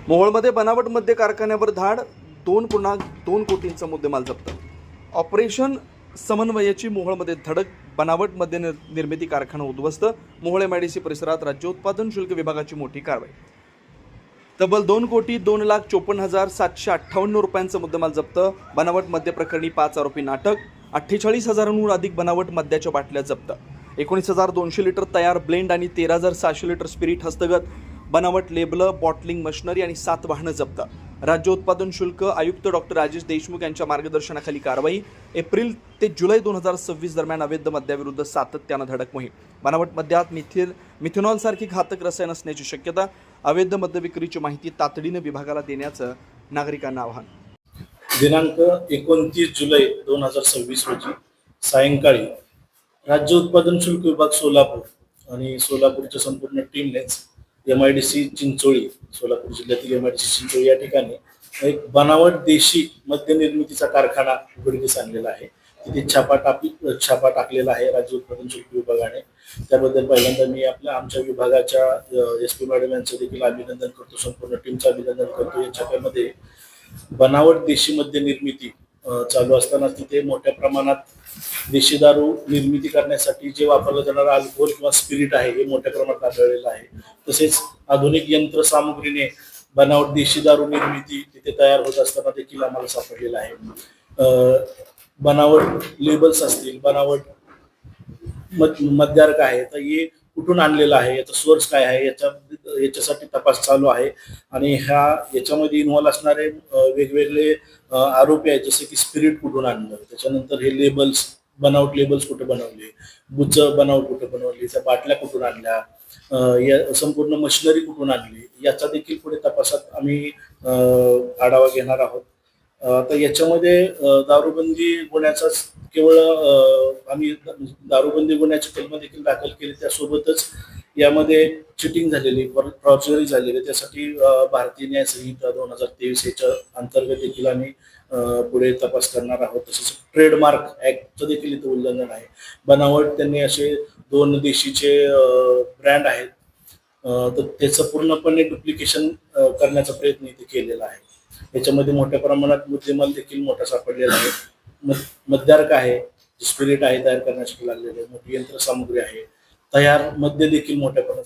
मोहोळमध्ये बनावट मद्य कारखान्यावर धाड 2.2 कोटींचा मुद्देमाल जप्त. ऑपरेशन समन्वयाची मोहोळमध्ये धडक. बनावट मद्य निर्मिती कारखाना उद्ध्वस्त. मोहोळ एमआयडीसी परिसरात राज्य उत्पादन शुल्क विभागाची मोठी कारवाई. तब्बल 2,02,54,758 रुपयांचा मुद्देमाल जप्त. बनावट मद्य प्रकरणी 5 आरोपी नाटक. 48,000हून अधिक बनावट मद्याच्या बाटल्या जप्त. 19,200 लिटर तयार ब्लेंड आणि 13,600 लिटर स्पिरिट हस्तगत. बनावट लेबल, बॉटलिंग मशिनरी आणि 7 वाहनं जप्त. राज्य उत्पादन शुल्क आयुक्त डॉक्टर राजेश देशमुख यांच्या मार्गदर्शनाखाली कारवाई. एप्रिल ते जुलै 2026 दरम्यान अवैध मद्याविरुद्ध सातत्यानं धडक मोहीम. बनावट मद्यात मिथेनॉल सारखी घातक रसायन असण्याची शक्यता. अवैध मद्य विक्रीची माहिती तातडीनं विभागाला देण्याचं नागरिकांना आवाहन. दिनांक 29 जुलै 2026 रोजी सायंकाळी राज्य उत्पादन शुल्क विभाग सोलापूर आणि सोलापूरच्या संपूर्ण टीमनेच एमआयडीसी चिंचोळी, सोलापूर जिल्ह्यातील एमआयडीसी चिंचोळी या ठिकाणी एक बनावट देशी मद्य निर्मितीचा कारखाना उघडकीस आणलेला आहे. तिथे छापा टाकलेला आहे राज्य उत्पादन शुल्क विभागाने. त्याबद्दल पहिल्यांदा मी आमच्या विभागाच्या SP मॅडम यांचं देखील अभिनंदन करतो, संपूर्ण टीमचं अभिनंदन करतो. या छाप्यामध्ये बनावट देशी मद्य निर्मिती चालू असताना तिथे मोठ्या प्रमाणात देशी दारू निर्मिती करण्यासाठी जे वापरलं जाणारं अल्कोहोल किंवा स्पिरिट आहे हे मोठ्या प्रमाणात आढळलेलं आहे. तसेच आधुनिक यंत्रसामुग्रीने बनावट देशी दारू निर्मिती तिथे तयार होत असताना देखील आम्हाला सापडलेलं आहे. बनावट लेबल्स असतील, बनावट मद्यार्क आहे, तर हे कुठून आणलेलं आहे, याचा सोर्स काय आहे, याच्यासाठी तपास चालू आहे. आणि याच्यामध्ये इन्व्हॉल्व असणारे वेगवेगळे आरोपी आहेत, जसे की स्पिरिट कुठून आणलं, त्याच्यानंतर हे लेबल्स, बनावट लेबल्स कुठे बनवले, बुच बनावट कुठे बनवली, त्या बाटल्या कुठून आणल्या, या संपूर्ण मशिनरी कुठून आणली, याचा देखील पुढे तपासात आम्ही आढावा घेणार आहोत. तर याच्यामध्ये दारूबंदी गुन्ह्याचा केवळ आम्ही दारूबंदी गुन्ह्याची कलम देखील दाखल केली. त्यासोबतच यामध्ये चिटिंग झालेली, फॉर्जरी झालेली, त्यासाठी भारतीय न्याय संहिता 2023 याच्या अंतर्गत देखील आम्ही पुढे तपास करणार आहोत. तसेच ट्रेडमार्क ऍक्टचं देखील इथं उल्लंघन आहे. बनावट त्यांनी असे 2 देशीचे ब्रँड आहेत, तर त्याचं पूर्णपणे डुप्लिकेशन करण्याचा प्रयत्न इथे केलेला आहे. याच्यामध्ये मोठ्या प्रमाणात मुद्देमाल देखील मोठा सापडलेला आहे. मद्यार्क आहे, स्पिरिट आहे तयार करण्यासाठी लागलेले, मोठी यंत्रसामुग्री आहे, तयार मद्य देखील मोठ्या प्रमाणात